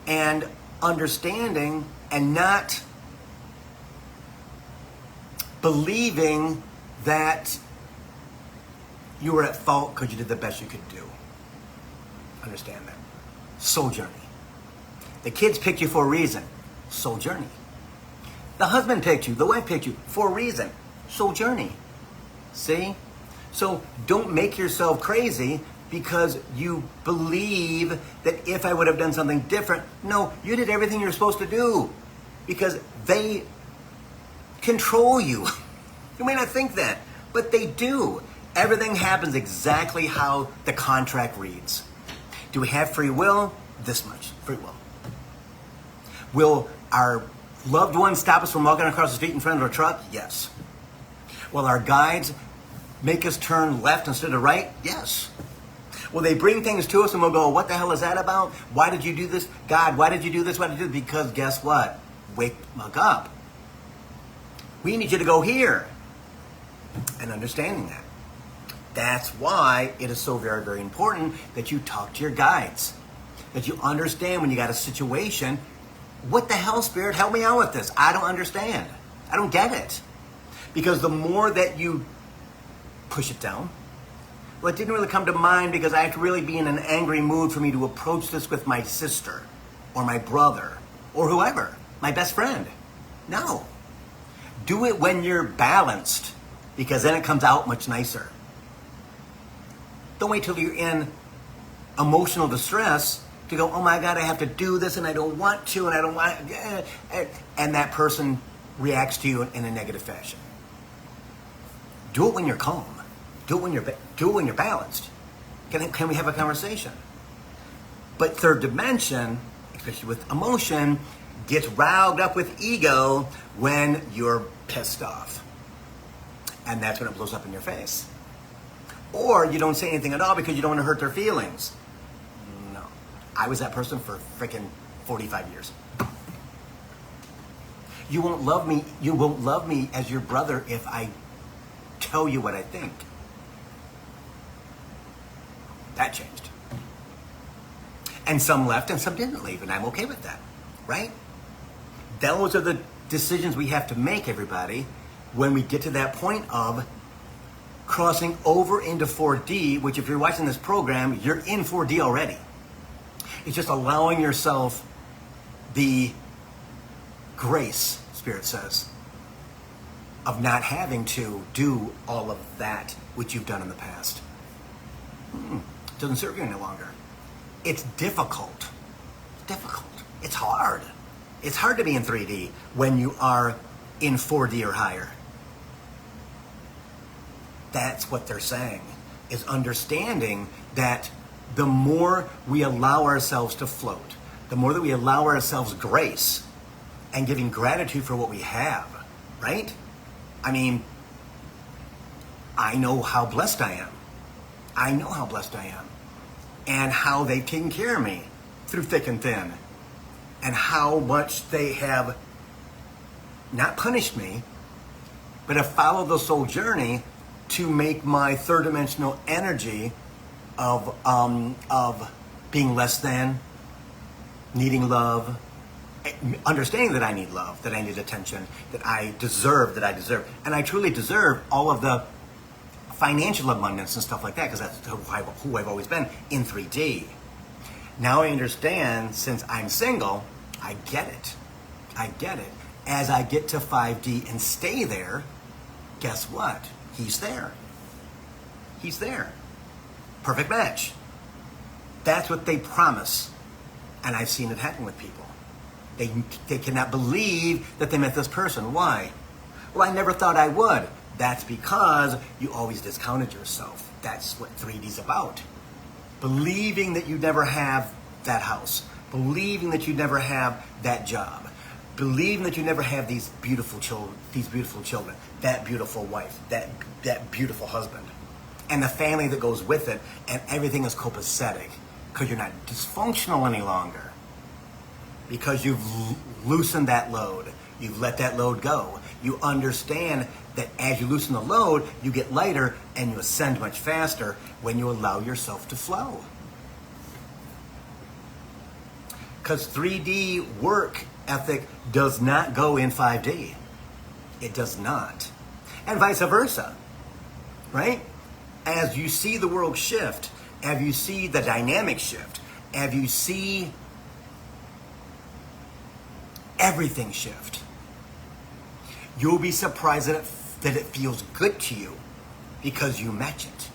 and understanding and not believing that you were at fault because you did the best you could do. Understand that. Soul journey. The kids picked you for a reason. Soul journey. The husband picked you, the wife picked you for a reason. Soul journey. See? So don't make yourself crazy because you believe that if I would have done something different. No, you did everything you're supposed to do because they control you. You may not think that, but they do. Everything happens exactly how the contract reads. Do we have free will? This much free will. Will our loved ones stop us from walking across the street in front of a truck? Yes. Will our guides make us turn left instead of right? Yes. Will they bring things to us and we'll go, what the hell is that about? Why did you do this? God, why did you do this? Why did you do this? Because guess what? Wake up. We need you to go here. And understanding that. That's why it is so very, very important that you talk to your guides. That you understand when you got a situation, what the hell, Spirit, help me out with this. I don't understand. I don't get it. Because the more that you push it down, well, it didn't really come to mind because I have to really be in an angry mood for me to approach this with my sister or my brother or whoever, my best friend. No. Do it when you're balanced because then it comes out much nicer. Don't wait till you're in emotional distress to go, oh my God, I have to do this and I don't want to and I don't want, and that person reacts to you in a negative fashion. Do it when you're calm. Do it when you're balanced. Can we have a conversation? But third dimension, especially with emotion, gets riled up with ego when you're pissed off. And that's when it blows up in your face. Or you don't say anything at all because you don't want to hurt their feelings. No. I was that person for freaking 45 years. You won't love me as your brother if I tell you what I think. That changed. And some left and some didn't leave, and I'm okay with that, right? Those are the decisions we have to make, everybody, when we get to that point of crossing over into 4D, which if you're watching this program, you're in 4D already. It's just allowing yourself the grace, Spirit says, of not having to do all of that which you've done in the past. It doesn't serve you any longer. It's difficult. It's hard. It's hard to be in 3D when you are in 4D or higher. That's what they're saying, is understanding that the more we allow ourselves to float, the more that we allow ourselves grace and giving gratitude for what we have, right? I mean, I know how blessed I am. I know how blessed I am and how they've taken care of me through thick and thin and how much they have not punished me, but have followed the soul journey to make my third dimensional energy of being less than, needing love, understanding that I need love, that I need attention, that I deserve, and I truly deserve all of the financial abundance and stuff like that because that's who I've always been in 3D. Now I understand, since I'm single, I get it. As I get to 5D and stay there, guess what? He's there. Perfect match. That's what they promise. And I've seen it happen with people. They cannot believe that they met this person. Why? Well, I never thought I would. That's because you always discounted yourself. That's what 3D's about. Believing that you never have that house. Believing that you never have that job. Believing that you never have these beautiful children, that beautiful wife, that beautiful husband, and the family that goes with it, and everything is copacetic because you're not dysfunctional any longer. Because you've loosened that load. You've let that load go. You understand that as you loosen the load, you get lighter and you ascend much faster when you allow yourself to flow. Because 3D work ethic does not go in 5D. It does not. And vice versa. right? As you see the world shift, as you see the dynamic shift, as you see everything shift, you'll be surprised that it feels good to you because you match it.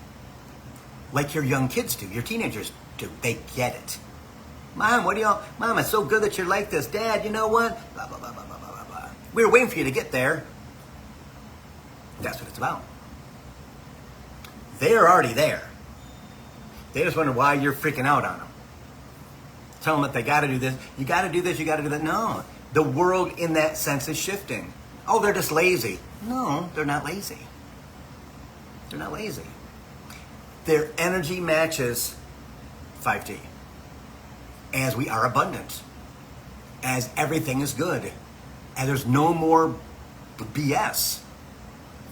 Like your young kids do, your teenagers do. They get it. Mom, Mom, it's so good that you're like this. Dad, you know what? Blah, blah, blah, blah, blah, blah, blah. We were waiting for you to get there. That's what it's about. They're already there. They just wonder why you're freaking out on them. Tell them that they got to do this. You got to do this. You got to do that. No. The world in that sense is shifting. Oh, they're just lazy. No, they're not lazy. They're not lazy. Their energy matches 5D. As we are abundant. As everything is good. And there's no more BS.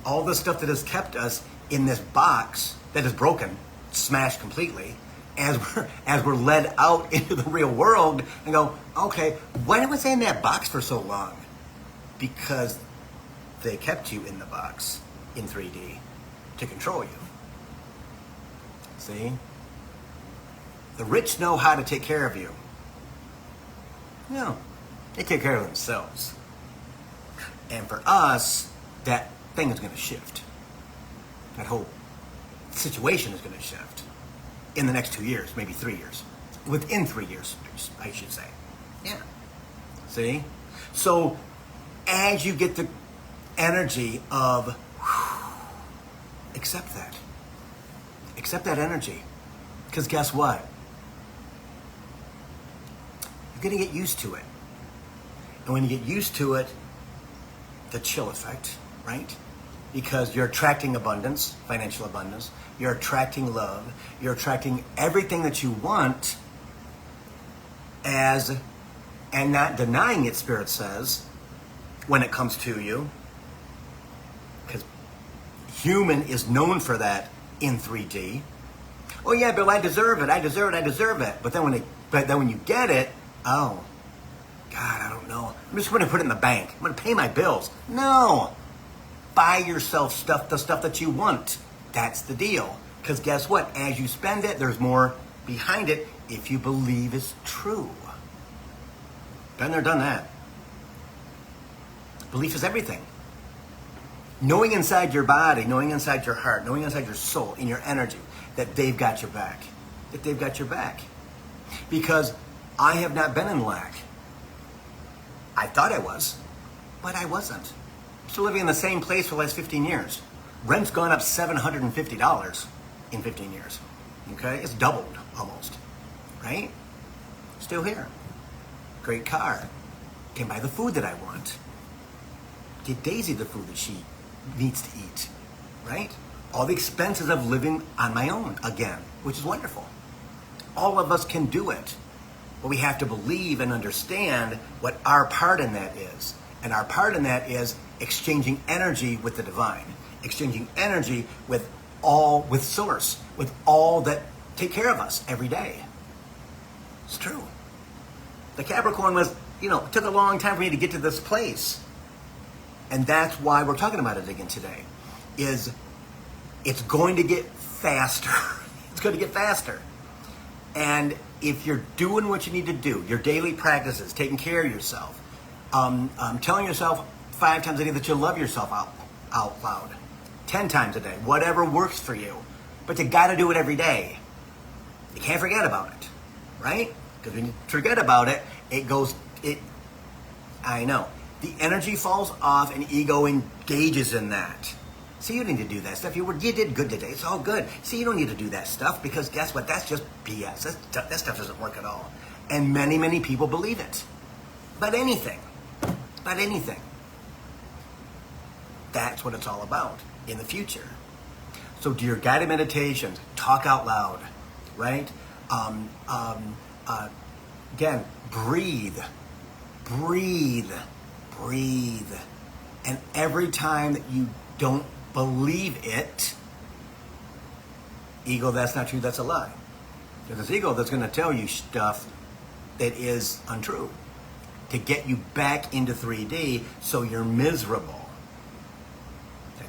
All the stuff that has kept us in this box that is broken, smashed completely, as we're led out into the real world and go, okay, why did we stay in that box for so long? Because they kept you in the box in 3D to control you. See? The rich know how to take care of you. No, they take care of themselves. And for us, that thing is going to shift. That whole situation is going to shift in the next 2 years, maybe 3 years. Within 3 years, I should say. Yeah. See? So as you get the energy of, accept that. Accept that energy. Because guess what? You're going to get used to it. And when you get used to it, the chill effect, right? Because you're attracting abundance, financial abundance. You're attracting love. You're attracting everything that you want and not denying it, Spirit says, when it comes to you. Because human is known for that in 3D. Oh yeah, Bill, I deserve it. I deserve it. I deserve it. But then when you get it, oh, God, I don't know. I'm just going to put it in the bank. I'm going to pay my bills. No. Buy yourself stuff, the stuff that you want. That's the deal. Because guess what? As you spend it, there's more behind it if you believe it's true. Been there, done that. Belief is everything. Knowing inside your body, knowing inside your heart, knowing inside your soul, in your energy, that they've got your back. That they've got your back. Because I have not been in lack. I thought I was, but I wasn't. I'm still living in the same place for the last 15 years. Rent's gone up $750 in 15 years. Okay? It's doubled almost. Right? Still here. Great car. Can buy the food that I want. Get Daisy the food that she needs to eat. Right? All the expenses of living on my own again, which is wonderful. All of us can do it. But we have to believe and understand what our part in that is. And our part in that is exchanging energy with the divine. Exchanging energy with source, with all that take care of us every day. It's true. The Capricorn was, it took a long time for me to get to this place. And that's why we're talking about it again today. It's going to get faster. It's going to get faster. And if you're doing what you need to do, your daily practices, taking care of yourself, telling yourself 5 times a day that you love yourself out loud, 10 times a day, whatever works for you. But you got to do it every day. You can't forget about it, right? Because when you forget about it, I know. The energy falls off and ego engages in that. See, you don't need to do that stuff. You did good today. It's all good. See, you don't need to do that stuff because guess what? That's just BS. That stuff doesn't work at all. And many, many people believe it. But anything. That's what it's all about in the future. So do your guided meditations. Talk out loud, right? Again, breathe. And every time that you don't believe it, ego, that's not true, that's a lie. Because it's ego that's going to tell you stuff that is untrue to get you back into 3D so you're miserable.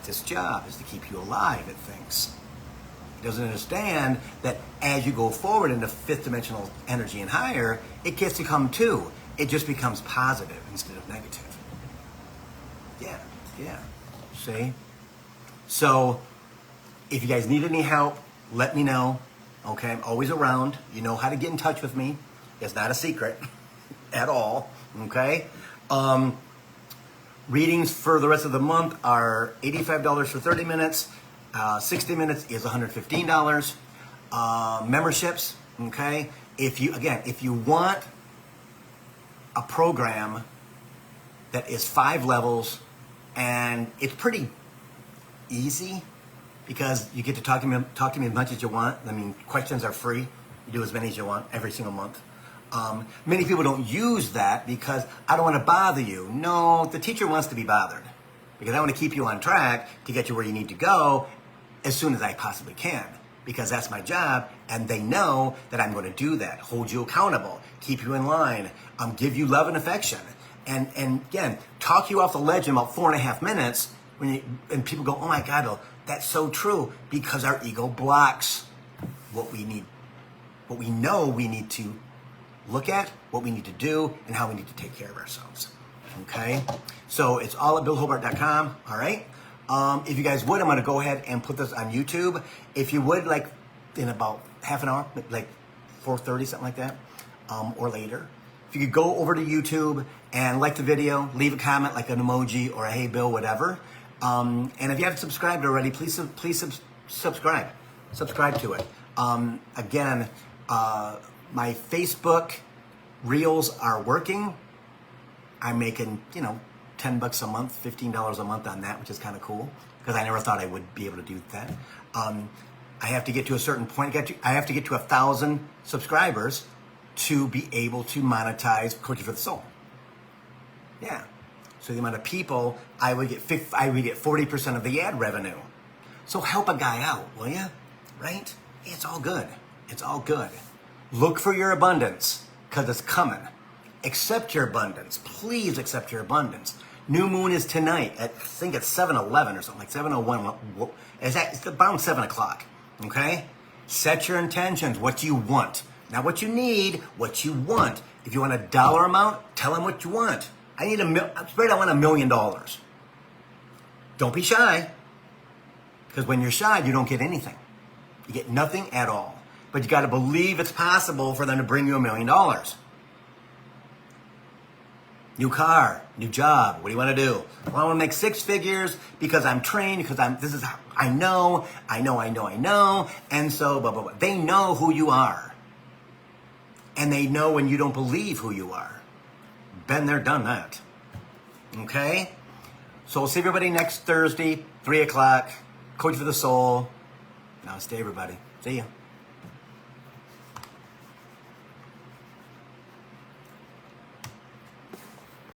It's its job, is to keep you alive, it thinks. It doesn't understand that as you go forward into fifth dimensional energy and higher, it gets to come too. It just becomes positive instead of negative. Yeah. See? So, if you guys need any help, let me know. Okay, I'm always around. You know how to get in touch with me. It's not a secret at all. Okay? Readings for the rest of the month are $85 for 30 minutes. 60 minutes is $115. Memberships, okay? If you want a program that is 5 levels, and it's pretty easy because you get to talk to me as much as you want. I mean, questions are free. You do as many as you want every single month. Many people don't use that because I don't want to bother you. No, the teacher wants to be bothered because I want to keep you on track to get you where you need to go as soon as I possibly can, because that's my job, and they know that I'm going to do that, hold you accountable, keep you in line, give you love and affection, and again, talk you off the ledge in about 4.5 minutes, and people go, oh my God, that's so true, because our ego blocks what we need, what we know we need to look at, what we need to do, and how we need to take care of ourselves, okay? So it's all at billhobart.com, all right? If you guys would, I'm going to go ahead and put this on YouTube. If you would, like in about half an hour, like 4:30, something like that, or later. If you could go over to YouTube and like the video, leave a comment like an emoji or a hey Bill, whatever. And if you haven't subscribed already, please subscribe. Subscribe to it. Again, my Facebook Reels are working. I'm making, $10 a month, $15 a month on that, which is kind of cool because I never thought I would be able to do that. I have to get to a certain point. I have to get to 1,000 subscribers to be able to monetize Coaching for the Soul. Yeah. So the amount of people, I would get 40% of the ad revenue. So help a guy out, will you? Right? It's all good. It's all good. Look for your abundance because it's coming. Accept your abundance. Please accept your abundance. New moon is tonight at, I think it's 7:11 or something, like 7:01. It's about 7 o'clock, okay? Set your intentions, what you want. Not what you need, what you want. If you want a dollar amount, tell them what you want. I want $1 million. Don't be shy, because when you're shy, you don't get anything. You get nothing at all. But you got to believe it's possible for them to bring you $1 million. New car, new job. What do you want to do? Well, I want to make 6 figures because I'm trained, because I know. And so, blah, blah, blah. They know who you are. And they know when you don't believe who you are. Been there, done that. Okay? So we'll see everybody next Thursday, 3 o'clock. Coach for the Soul. Namaste, everybody. See ya.